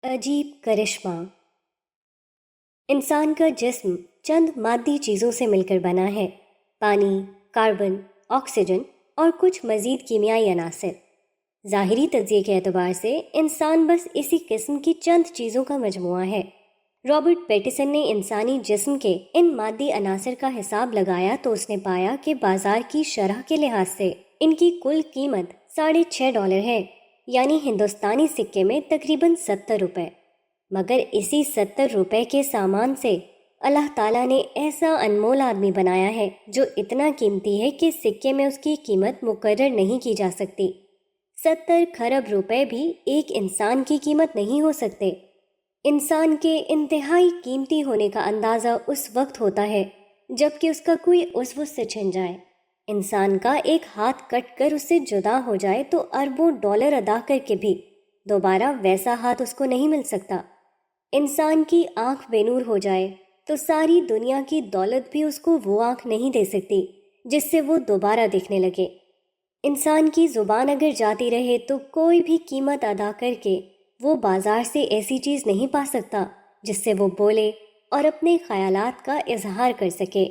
عجیب کرشمہ۔ انسان کا جسم چند مادی چیزوں سے مل کر بنا ہے: پانی، کاربن، آکسیجن اور کچھ مزید کیمیائی عناصر۔ ظاہری تجزیے کے اعتبار سے انسان بس اسی قسم کی چند چیزوں کا مجموعہ ہے۔ رابرٹ پیٹیسن نے انسانی جسم کے ان مادی عناصر کا حساب لگایا تو اس نے پایا کہ بازار کی شرح کے لحاظ سے ان کی کل قیمت $6.5 ہے، یعنی ہندوستانی سکے میں تقریباً 70 روپے۔ مگر اسی 70 روپے کے سامان سے اللہ تعالیٰ نے ایسا انمول آدمی بنایا ہے جو اتنا قیمتی ہے کہ سکے میں اس کی قیمت مقرر نہیں کی جا سکتی۔ 70 کھرب روپے بھی ایک انسان کی قیمت نہیں ہو سکتے۔ انسان کے انتہائی قیمتی ہونے کا اندازہ اس وقت ہوتا ہے جب کہ اس کا کوئی عضو سے چھن جائے۔ انسان کا ایک ہاتھ کٹ کر اس سے جدا ہو جائے تو اربوں ڈالر ادا کر کے بھی دوبارہ ویسا ہاتھ اس کو نہیں مل سکتا۔ انسان کی آنکھ بے نور ہو جائے تو ساری دنیا کی دولت بھی اس کو وہ آنکھ نہیں دے سکتی جس سے وہ دوبارہ دیکھنے لگے۔ انسان کی زبان اگر جاتی رہے تو کوئی بھی قیمت ادا کر کے وہ بازار سے ایسی چیز نہیں پا سکتا جس سے وہ بولے اور اپنے خیالات کا اظہار کر سکے۔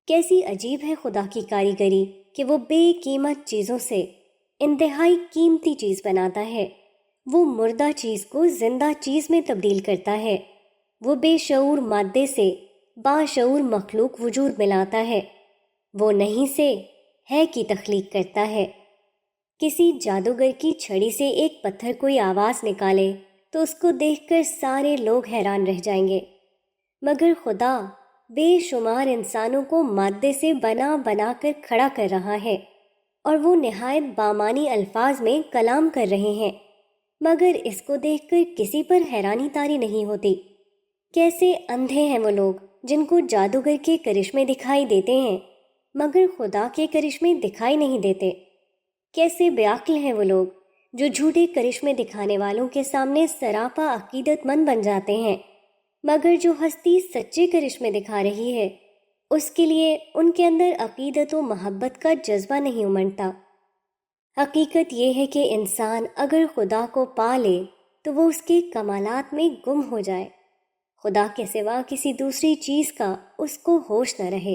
کیسی عجیب ہے خدا کی کاریگری کہ وہ بے قیمت چیزوں سے انتہائی قیمتی چیز بناتا ہے۔ وہ مردہ چیز کو زندہ چیز میں تبدیل کرتا ہے۔ وہ بے شعور مادے سے باشعور مخلوق وجود ملاتا ہے۔ وہ نہیں سے ہے کی تخلیق کرتا ہے۔ کسی جادوگر کی چھڑی سے ایک پتھر کوئی آواز نکالے تو اس کو دیکھ کر سارے لوگ حیران رہ جائیں گے، مگر خدا بے شمار انسانوں کو مادے سے بنا بنا کر کھڑا کر رہا ہے، اور وہ نہایت بامانی الفاظ میں کلام کر رہے ہیں، مگر اس کو دیکھ کر کسی پر حیرانی طاری نہیں ہوتی۔ کیسے اندھے ہیں وہ لوگ جن کو جادوگر کے کرشمے دکھائی دیتے ہیں مگر خدا کے کرشمے دکھائی نہیں دیتے۔ کیسے بے عقل ہیں وہ لوگ جو جھوٹے کرشمے دکھانے والوں کے سامنے سراپا عقیدت مند بن جاتے ہیں، مگر جو ہستی سچے کرشمے دکھا رہی ہے اس کے لیے ان کے اندر عقیدت و محبت کا جذبہ نہیں امنڈتا۔ حقیقت یہ ہے کہ انسان اگر خدا کو پا لے تو وہ اس کے کمالات میں گم ہو جائے، خدا کے سوا کسی دوسری چیز کا اس کو ہوش نہ رہے۔